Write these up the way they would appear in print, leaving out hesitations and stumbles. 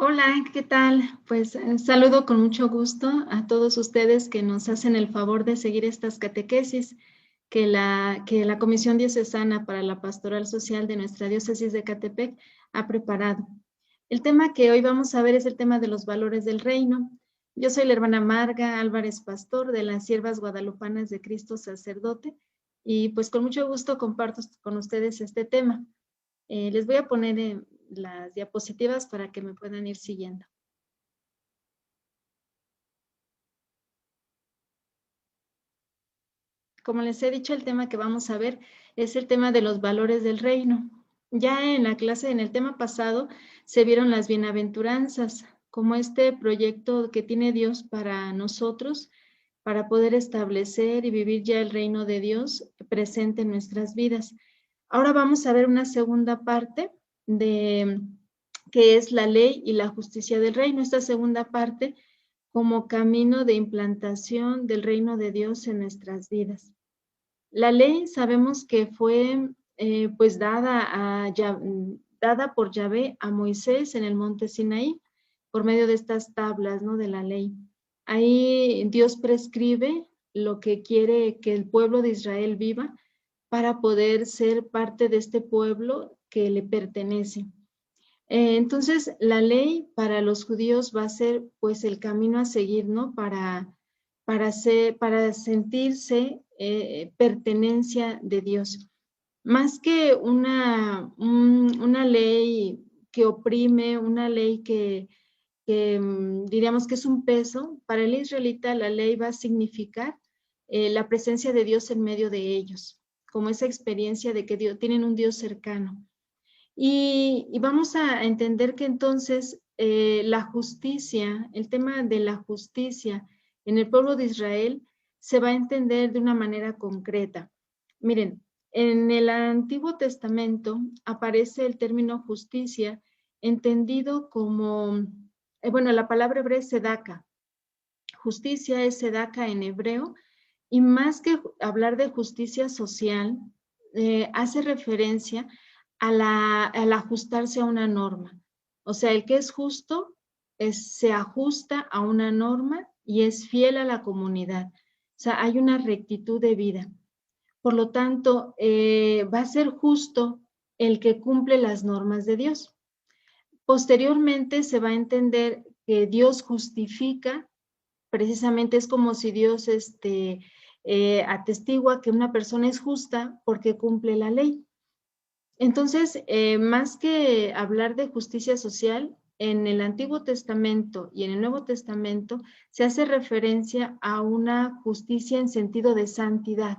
Hola, ¿qué tal? Pues saludo con mucho gusto a todos ustedes que nos hacen el favor de seguir estas catequesis que la Comisión Diocesana para la Pastoral Social de nuestra Diócesis de Ecatepec ha preparado. El tema que hoy vamos a ver es el tema de los valores del reino. Yo soy la hermana Marga Álvarez Pastor de las Siervas Guadalupanas de Cristo Sacerdote y pues con mucho gusto comparto con ustedes este tema. Les voy a poner las diapositivas para que me puedan ir siguiendo. Como les he dicho, el tema que vamos a ver es el tema de los valores del reino. Ya en la clase, en el tema pasado, se vieron las bienaventuranzas como este proyecto que tiene Dios para nosotros, para poder establecer y vivir ya el reino de Dios presente en nuestras vidas. Ahora vamos a ver una segunda parte de que es la ley y la justicia del reino. Esta segunda parte como camino de implantación del reino de Dios en nuestras vidas. La ley sabemos que fue pues dada por Yahvé a Moisés en el monte Sinaí por medio de estas tablas, ¿no? De la ley. Ahí Dios prescribe lo que quiere que el pueblo de Israel viva para poder ser parte de este pueblo que le pertenece. Entonces, la ley para los judíos va a ser pues el camino a seguir, ¿no? Para sentirse pertenencia de Dios. Más que una ley que oprime, una ley que diríamos que es un peso, para el israelita la ley va a significar la presencia de Dios en medio de ellos, como esa experiencia de que tienen un Dios cercano. Y vamos a entender que entonces la justicia, el tema de la justicia en el pueblo de Israel se va a entender de una manera concreta. Miren, en el Antiguo Testamento aparece el término justicia entendido como, bueno, la palabra hebrea es sedaka. Justicia es sedaka en hebreo y más que hablar de justicia social, hace referencia al ajustarse a una norma. O sea, el que es justo se ajusta a una norma y es fiel a la comunidad. O sea, hay una rectitud de vida. Por lo tanto, va a ser justo el que cumple las normas de Dios. Posteriormente se va a entender que Dios justifica, precisamente es como si Dios atestigua que una persona es justa porque cumple la ley. Entonces, más que hablar de justicia social, en el Antiguo Testamento y en el Nuevo Testamento se hace referencia a una justicia en sentido de santidad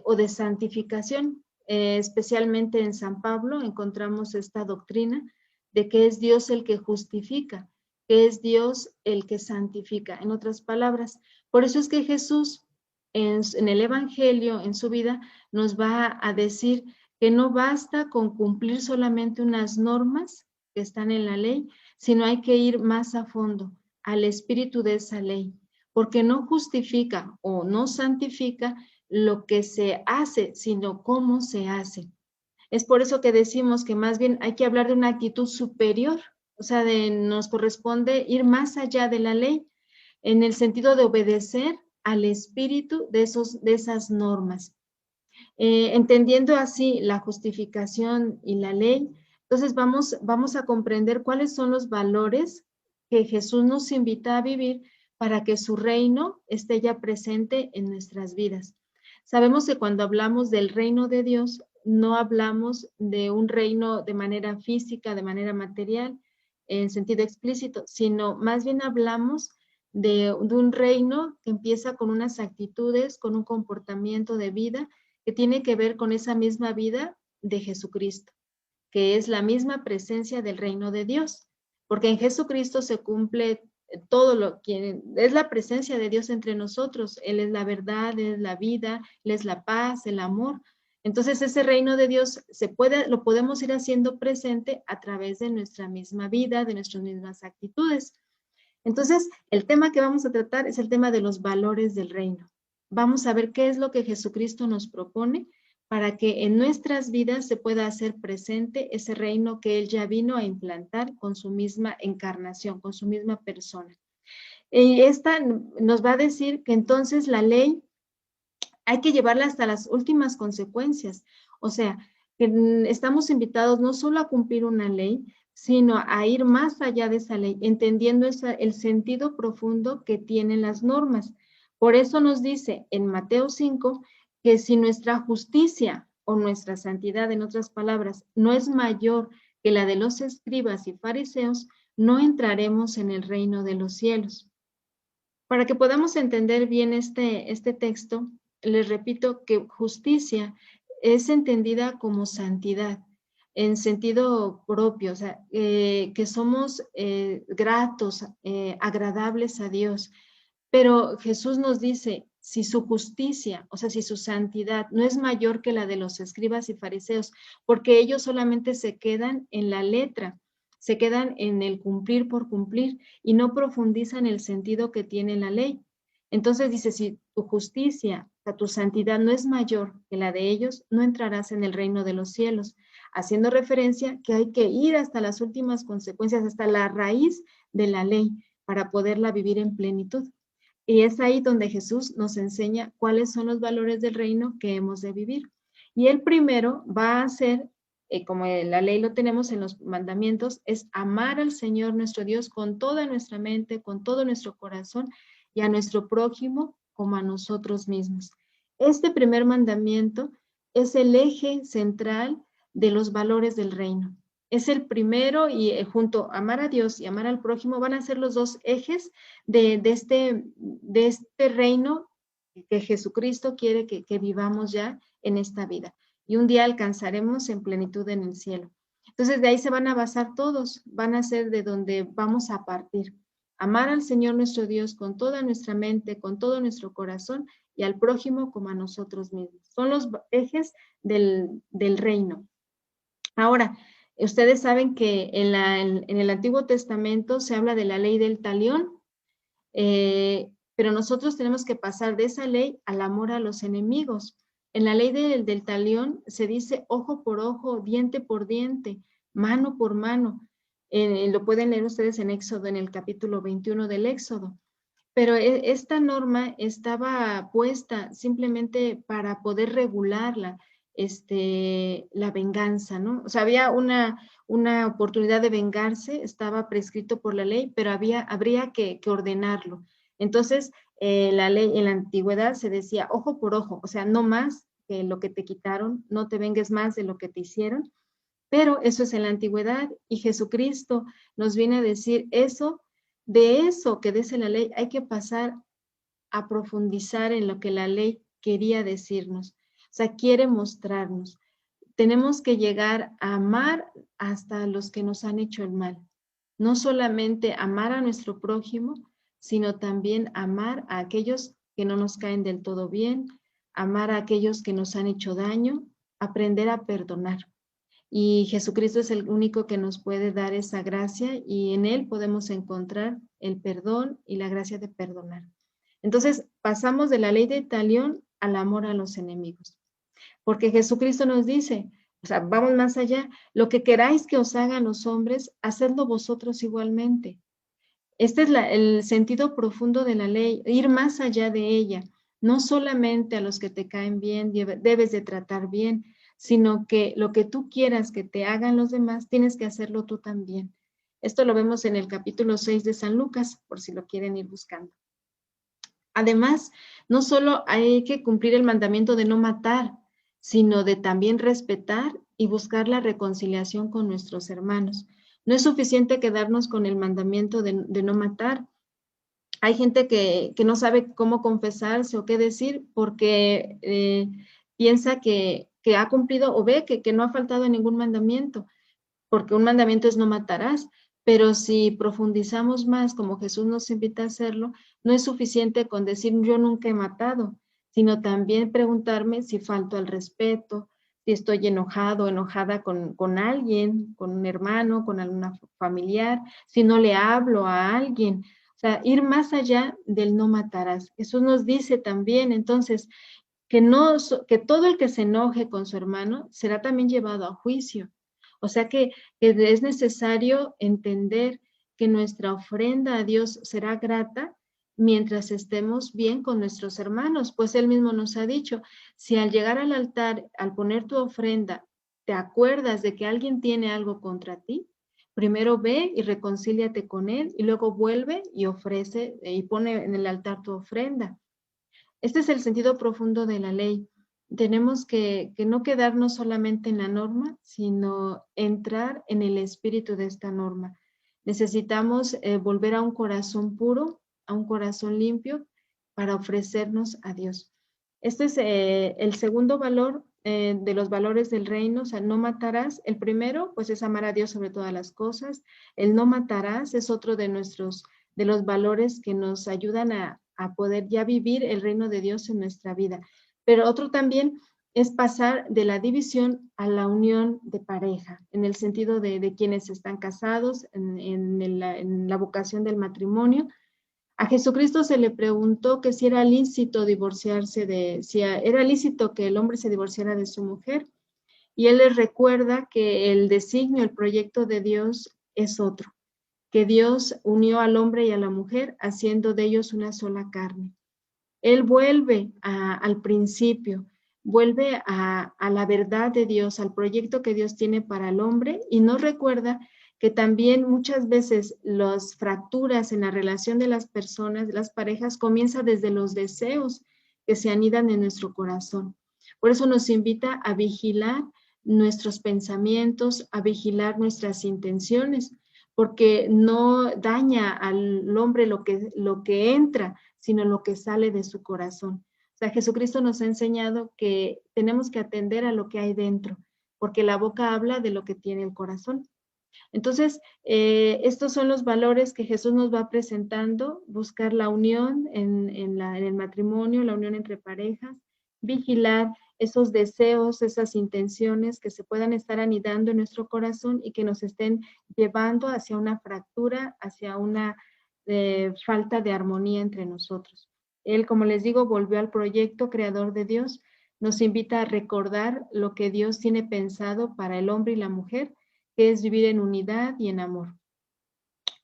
o de santificación. Especialmente en San Pablo encontramos esta doctrina de que es Dios el que justifica, que es Dios el que santifica. En otras palabras, por eso es que Jesús en el Evangelio, en su vida, nos va a decir que no basta con cumplir solamente unas normas que están en la ley, sino hay que ir más a fondo al espíritu de esa ley, porque no justifica o no santifica lo que se hace, sino cómo se hace. Es por eso que decimos que más bien hay que hablar de una actitud superior, o sea, nos corresponde ir más allá de la ley, en el sentido de obedecer al espíritu de esas normas. Entendiendo así la justificación y la ley, entonces vamos a comprender cuáles son los valores que Jesús nos invita a vivir para que su reino esté ya presente en nuestras vidas. Sabemos que cuando hablamos del reino de Dios, no hablamos de un reino de manera física, de manera material, en sentido explícito, sino más bien hablamos de un reino que empieza con unas actitudes, con un comportamiento de vida que tiene que ver con esa misma vida de Jesucristo, que es la misma presencia del reino de Dios, porque en Jesucristo se cumple todo lo que es la presencia de Dios entre nosotros. Él es la verdad, Él es la vida, Él es la paz, el amor. Entonces ese reino de Dios lo podemos ir haciendo presente a través de nuestra misma vida, de nuestras mismas actitudes. Entonces, el tema que vamos a tratar es el tema de los valores del reino. Vamos a ver qué es lo que Jesucristo nos propone para que en nuestras vidas se pueda hacer presente ese reino que Él ya vino a implantar con su misma encarnación, con su misma persona. Y esta nos va a decir que entonces la ley hay que llevarla hasta las últimas consecuencias. O sea, que estamos invitados no solo a cumplir una ley, sino a ir más allá de esa ley, entendiendo el sentido profundo que tienen las normas. Por eso nos dice en Mateo 5 que si nuestra justicia o nuestra santidad, en otras palabras, no es mayor que la de los escribas y fariseos, no entraremos en el reino de los cielos. Para que podamos entender bien este texto, les repito que justicia es entendida como santidad, en sentido propio, o sea, que somos gratos, agradables a Dios. Pero Jesús nos dice, si su justicia, o sea, si su santidad no es mayor que la de los escribas y fariseos, porque ellos solamente se quedan en la letra, se quedan en el cumplir por cumplir y no profundizan el sentido que tiene la ley. Entonces dice, si tu justicia, o sea, tu santidad no es mayor que la de ellos, no entrarás en el reino de los cielos, haciendo referencia que hay que ir hasta las últimas consecuencias, hasta la raíz de la ley, para poderla vivir en plenitud. Y es ahí donde Jesús nos enseña cuáles son los valores del reino que hemos de vivir. Y el primero va a ser, como la ley lo tenemos en los mandamientos, es amar al Señor nuestro Dios con toda nuestra mente, con todo nuestro corazón y a nuestro prójimo como a nosotros mismos. Este primer mandamiento es el eje central de los valores del reino. Es el primero y junto a amar a Dios y amar al prójimo van a ser los dos ejes de este reino que Jesucristo quiere que vivamos ya en esta vida. Y un día alcanzaremos en plenitud en el cielo. Entonces de ahí se van a basar todos, van a ser de donde vamos a partir. Amar al Señor nuestro Dios con toda nuestra mente, con todo nuestro corazón y al prójimo como a nosotros mismos. Son los ejes del reino. Ahora, ustedes saben que en el Antiguo Testamento se habla de la ley del talión, pero nosotros tenemos que pasar de esa ley al amor a los enemigos. En la ley del talión se dice ojo por ojo, diente por diente, mano por mano. Lo pueden leer ustedes en Éxodo, en el capítulo 21 del Éxodo. Pero esta norma estaba puesta simplemente para poder regularla, la venganza, ¿no? O sea, había una oportunidad de vengarse, estaba prescrito por la ley, pero habría que ordenarlo. Entonces, la ley en la antigüedad se decía ojo por ojo, o sea, no más que lo que te quitaron, no te vengues más de lo que te hicieron, pero eso es en la antigüedad y Jesucristo nos viene a decir eso, de eso que dice la ley, hay que pasar a profundizar en lo que la ley quería decirnos. O sea, quiere mostrarnos. Tenemos que llegar a amar hasta los que nos han hecho el mal. No solamente amar a nuestro prójimo, sino también amar a aquellos que no nos caen del todo bien, amar a aquellos que nos han hecho daño, aprender a perdonar. Y Jesucristo es el único que nos puede dar esa gracia y en Él podemos encontrar el perdón y la gracia de perdonar. Entonces, pasamos de la ley de talión al amor a los enemigos. Porque Jesucristo nos dice, o sea, vamos más allá, lo que queráis que os hagan los hombres, hacedlo vosotros igualmente. Este es el sentido profundo de la ley, ir más allá de ella. No solamente a los que te caen bien debes de tratar bien, sino que lo que tú quieras que te hagan los demás, tienes que hacerlo tú también. Esto lo vemos en el capítulo 6 de San Lucas, por si lo quieren ir buscando. Además, no solo hay que cumplir el mandamiento de no matar, sino de también respetar y buscar la reconciliación con nuestros hermanos. No es suficiente quedarnos con el mandamiento de no matar. Hay gente que no sabe cómo confesarse o qué decir porque piensa que ha cumplido o ve que no ha faltado en ningún mandamiento, porque un mandamiento es no matarás, pero si profundizamos más, como Jesús nos invita a hacerlo, no es suficiente con decir yo nunca he matado, sino también preguntarme si falto al respeto, si estoy enojado o enojada con alguien, con un hermano, con alguna familiar, si no le hablo a alguien. O sea, ir más allá del no matarás. Jesús nos dice también, entonces, que todo el que se enoje con su hermano será también llevado a juicio. O sea que es necesario entender que nuestra ofrenda a Dios será grata mientras estemos bien con nuestros hermanos, pues Él mismo nos ha dicho, si al llegar al altar, al poner tu ofrenda, te acuerdas de que alguien tiene algo contra ti, primero ve y reconcíliate con él y luego vuelve y ofrece y pone en el altar tu ofrenda. Este es el sentido profundo de la ley. Tenemos que no quedarnos solamente en la norma, sino entrar en el espíritu de esta norma. Necesitamos volver a un corazón puro, a un corazón limpio, para ofrecernos a Dios. Este es el segundo valor de los valores del reino, o sea, no matarás. El primero, pues, es amar a Dios sobre todas las cosas. El no matarás es otro de los valores que nos ayudan a poder ya vivir el reino de Dios en nuestra vida. Pero otro también es pasar de la división a la unión de pareja, en el sentido de quienes están casados, en la vocación del matrimonio. A Jesucristo se le preguntó que si era lícito si era lícito que el hombre se divorciara de su mujer, y él les recuerda que el designio, el proyecto de Dios es otro, que Dios unió al hombre y a la mujer haciendo de ellos una sola carne. Él vuelve al principio, vuelve a la verdad de Dios, al proyecto que Dios tiene para el hombre, y nos recuerda que también muchas veces las fracturas en la relación de las personas, de las parejas, comienza desde los deseos que se anidan en nuestro corazón. Por eso nos invita a vigilar nuestros pensamientos, a vigilar nuestras intenciones, porque no daña al hombre lo que entra, sino lo que sale de su corazón. O sea, Jesucristo nos ha enseñado que tenemos que atender a lo que hay dentro, porque la boca habla de lo que tiene el corazón. Entonces, estos son los valores que Jesús nos va presentando: buscar la unión en el matrimonio, la unión entre parejas, vigilar esos deseos, esas intenciones que se puedan estar anidando en nuestro corazón y que nos estén llevando hacia una fractura, hacia una falta de armonía entre nosotros. Él, como les digo, volvió al proyecto creador de Dios, nos invita a recordar lo que Dios tiene pensado para el hombre y la mujer, que es vivir en unidad y en amor.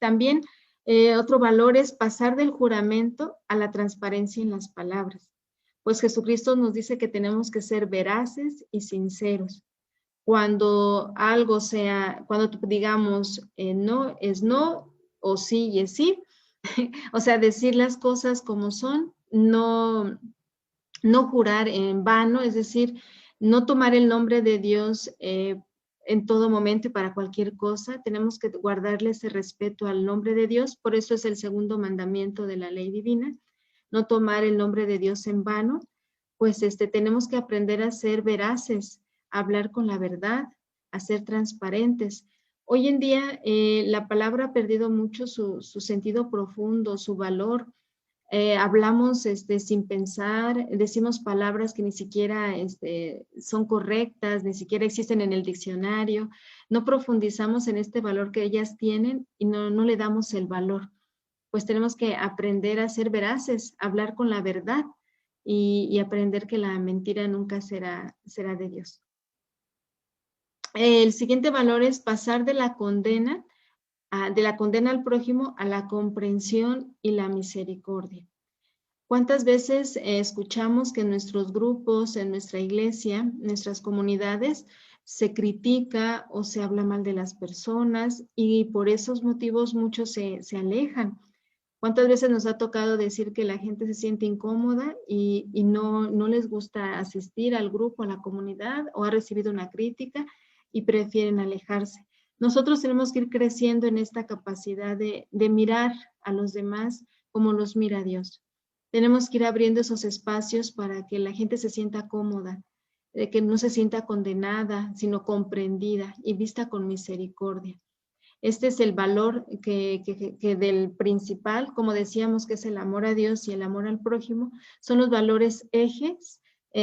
También otro valor es pasar del juramento a la transparencia en las palabras, pues Jesucristo nos dice que tenemos que ser veraces y sinceros. Cuando algo sea, cuando digamos no es no o sí y es sí, o sea, decir las cosas como son, no jurar en vano, es decir, no tomar el nombre de Dios en todo momento y para cualquier cosa. Tenemos que guardarle ese respeto al nombre de Dios, por eso es el segundo mandamiento de la ley divina, no tomar el nombre de Dios en vano. Pues tenemos que aprender a ser veraces, a hablar con la verdad, a ser transparentes. Hoy en día la palabra ha perdido mucho su sentido profundo, su valor. Hablamos sin pensar, decimos palabras que ni siquiera son correctas, ni siquiera existen en el diccionario, no profundizamos en este valor que ellas tienen y no le damos el valor. Pues tenemos que aprender a ser veraces, hablar con la verdad y aprender que la mentira nunca será de Dios. El siguiente valor es pasar de la condena al prójimo a la comprensión y la misericordia. ¿Cuántas veces escuchamos que en nuestros grupos, en nuestra iglesia, en nuestras comunidades, se critica o se habla mal de las personas y por esos motivos muchos se alejan? ¿Cuántas veces nos ha tocado decir que la gente se siente incómoda y no les gusta asistir al grupo, a la comunidad, o ha recibido una crítica y prefieren alejarse? Nosotros tenemos que ir creciendo en esta capacidad de mirar a los demás como los mira Dios. Tenemos que ir abriendo esos espacios para que la gente se sienta cómoda, que no se sienta condenada, sino comprendida y vista con misericordia. Este es el valor que del principal, como decíamos, que es el amor a Dios y el amor al prójimo, son los valores ejes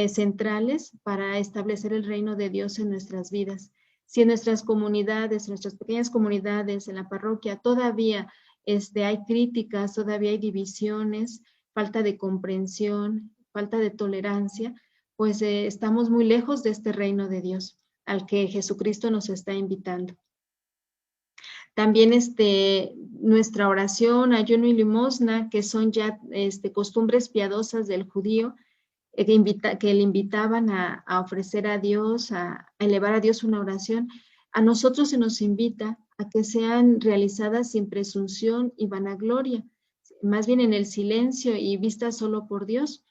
centrales para establecer el reino de Dios en nuestras vidas. Si en nuestras comunidades, en nuestras pequeñas comunidades, en la parroquia, todavía hay críticas, todavía hay divisiones, falta de comprensión, falta de tolerancia, pues estamos muy lejos de este reino de Dios al que Jesucristo nos está invitando. También nuestra oración, ayuno y limosna, que son ya costumbres piadosas del judío, que le invitaban a ofrecer a Dios, a elevar a Dios una oración. A nosotros se nos invita a que sean realizadas sin presunción y vanagloria, más bien en el silencio y vistas solo por Dios.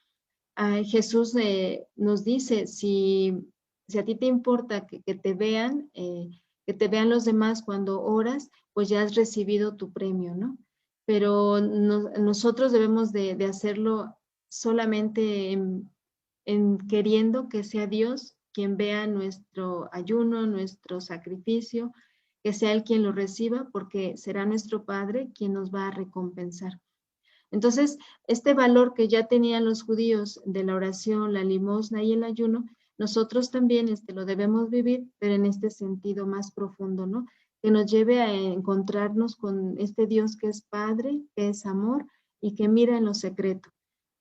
Jesús nos dice, si a ti te importa que te vean, que te vean los demás cuando oras, pues ya has recibido tu premio, ¿no? Pero nosotros debemos de hacerlo solamente en queriendo que sea Dios quien vea nuestro ayuno, nuestro sacrificio, que sea Él quien lo reciba, porque será nuestro Padre quien nos va a recompensar. Entonces, este valor que ya tenían los judíos de la oración, la limosna y el ayuno, nosotros también lo debemos vivir, pero en este sentido más profundo, ¿no? Que nos lleve a encontrarnos con este Dios que es Padre, que es amor y que mira en lo secreto.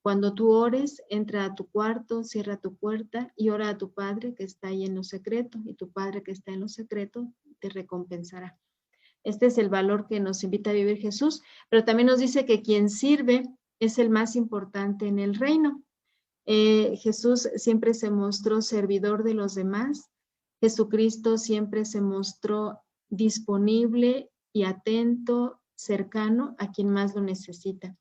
Cuando tú ores, entra a tu cuarto, cierra tu puerta y ora a tu Padre que está ahí en lo secreto, y tu Padre que está en lo secreto te recompensará. Este es el valor que nos invita a vivir Jesús, pero también nos dice que quien sirve es el más importante en el reino. Jesús siempre se mostró servidor de los demás. Jesucristo siempre se mostró disponible y atento, cercano a quien más lo necesita.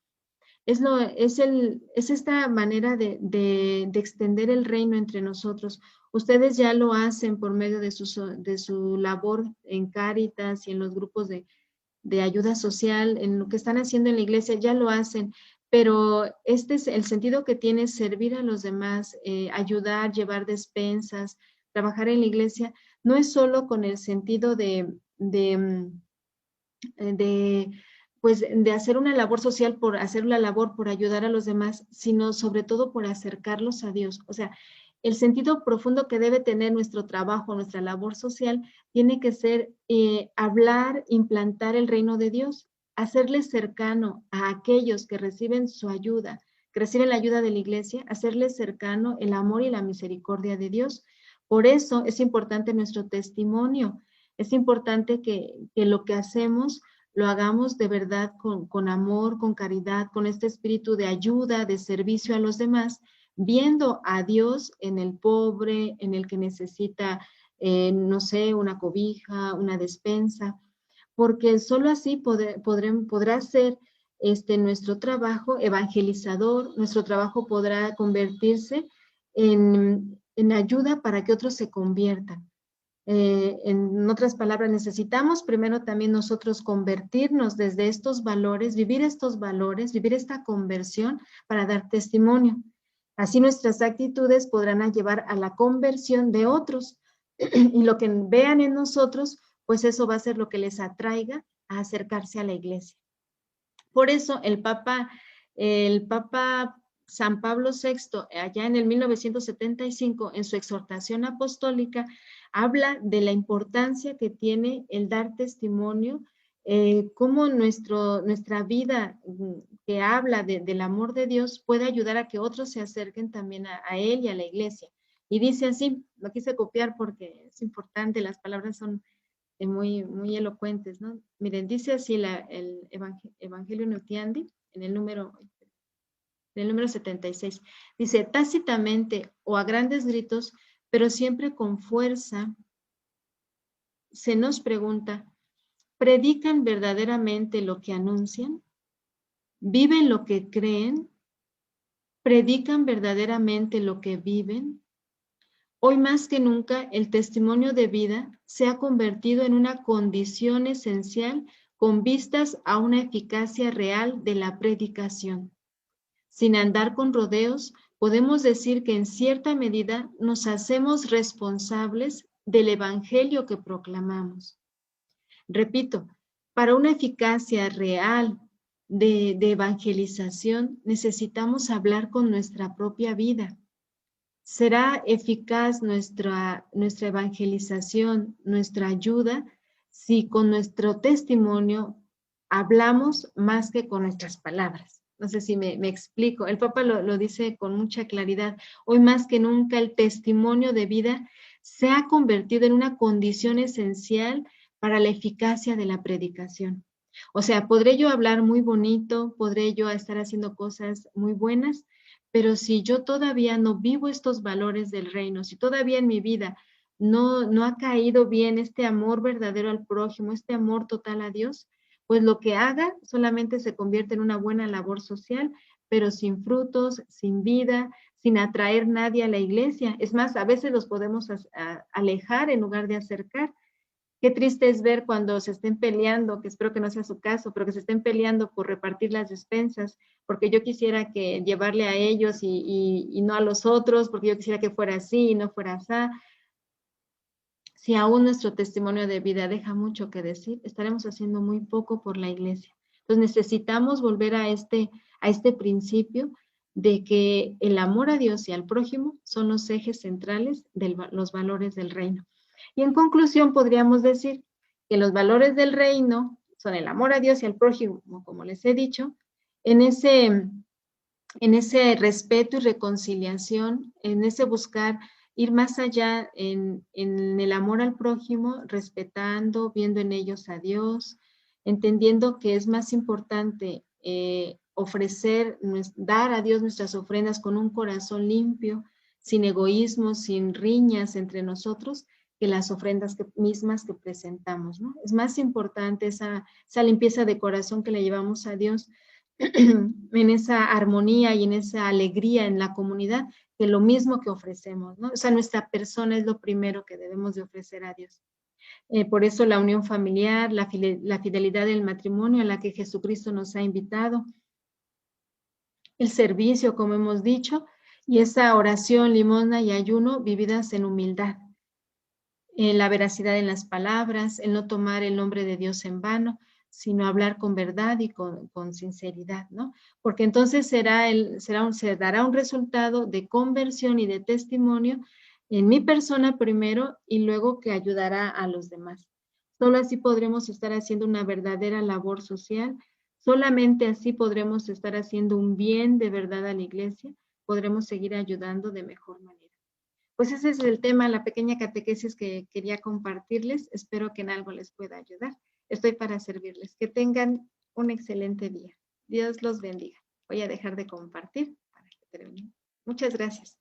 Es esta manera de extender el reino entre nosotros. Ustedes ya lo hacen por medio de su labor en Cáritas y en los grupos de ayuda social, en lo que están haciendo en la iglesia, ya lo hacen, pero este es el sentido que tiene servir a los demás, ayudar, llevar despensas, trabajar en la iglesia, no es solo con el sentido pues de hacer una labor social por hacer la labor por ayudar a los demás, sino sobre todo por acercarlos a Dios. O sea, el sentido profundo que debe tener nuestro trabajo, nuestra labor social, tiene que ser hablar, implantar el reino de Dios, hacerles cercano a aquellos que reciben su ayuda, que reciben la ayuda de la iglesia, hacerles cercano el amor y la misericordia de Dios. Por eso es importante nuestro testimonio, es importante que lo que hacemos lo hagamos de verdad con amor, con caridad, con este espíritu de ayuda, de servicio a los demás, viendo a Dios en el pobre, en el que necesita, no sé, una cobija, una despensa, porque solo así podrá ser nuestro trabajo evangelizador, nuestro trabajo podrá convertirse en ayuda para que otros se conviertan. En otras palabras, necesitamos primero también nosotros convertirnos desde estos valores, vivir esta conversión para dar testimonio. Así nuestras actitudes podrán llevar a la conversión de otros y lo que vean en nosotros, pues eso va a ser lo que les atraiga a acercarse a la iglesia. Por eso el Papa San Pablo VI, allá en el 1975, en su exhortación apostólica, habla de la importancia que tiene el dar testimonio, cómo nuestra vida que habla del amor de Dios puede ayudar a que otros se acerquen también a Él y a la iglesia. Y dice así, lo quise copiar porque es importante, las palabras son muy, muy elocuentes, ¿no? Miren, dice así el Evangelio Nuntiandi, en el número 76. Dice, tácitamente o a grandes gritos, pero siempre con fuerza, se nos pregunta, ¿predican verdaderamente lo que anuncian? ¿Viven lo que creen? ¿Predican verdaderamente lo que viven? Hoy más que nunca, el testimonio de vida se ha convertido en una condición esencial con vistas a una eficacia real de la predicación. Sin andar con rodeos, podemos decir que en cierta medida nos hacemos responsables del evangelio que proclamamos. Repito, para una eficacia real de evangelización necesitamos hablar con nuestra propia vida. ¿Será eficaz nuestra evangelización, nuestra ayuda, si con nuestro testimonio hablamos más que con nuestras palabras? No sé si me explico. El Papa lo dice con mucha claridad. Hoy más que nunca el testimonio de vida se ha convertido en una condición esencial para la eficacia de la predicación. O sea, podré yo hablar muy bonito, podré yo estar haciendo cosas muy buenas, pero si yo todavía no vivo estos valores del reino, si todavía en mi vida no ha caído bien este amor verdadero al prójimo, este amor total a Dios, pues lo que haga solamente se convierte en una buena labor social, pero sin frutos, sin vida, sin atraer nadie a la iglesia. Es más, a veces los podemos alejar en lugar de acercar. Qué triste es ver cuando se estén peleando, que espero que no sea su caso, pero que se estén peleando por repartir las despensas, porque yo quisiera que llevarle a ellos y no a los otros, porque yo quisiera que fuera así y no fuera así. Si aún nuestro testimonio de vida deja mucho que decir, estaremos haciendo muy poco por la iglesia. Entonces necesitamos volver a este principio de que el amor a Dios y al prójimo son los ejes centrales de los valores del reino. Y en conclusión podríamos decir que los valores del reino son el amor a Dios y al prójimo, como les he dicho, en ese respeto y reconciliación, en ese buscar ir más allá en el amor al prójimo, respetando, viendo en ellos a Dios, entendiendo que es más importante ofrecer, dar a Dios nuestras ofrendas con un corazón limpio, sin egoísmo, sin riñas entre nosotros, que las ofrendas mismas que presentamos, ¿no? Es más importante esa limpieza de corazón que le llevamos a Dios en esa armonía y en esa alegría en la comunidad, que lo mismo que ofrecemos, ¿no? O sea, nuestra persona es lo primero que debemos de ofrecer a Dios. Por eso la unión familiar, la fidelidad del matrimonio a la que Jesucristo nos ha invitado, el servicio, como hemos dicho, y esa oración, limosna y ayuno vividas en humildad. La veracidad en las palabras, el no tomar el nombre de Dios en vano, sino hablar con verdad y con sinceridad, ¿no? Porque entonces se dará un resultado de conversión y de testimonio en mi persona primero y luego que ayudará a los demás. Solo así podremos estar haciendo una verdadera labor social, solamente así podremos estar haciendo un bien de verdad a la iglesia, podremos seguir ayudando de mejor manera. Pues ese es el tema, la pequeña catequesis que quería compartirles. Espero que en algo les pueda ayudar. Estoy para servirles. Que tengan un excelente día. Dios los bendiga. Voy a dejar de compartir para que termine. Muchas gracias.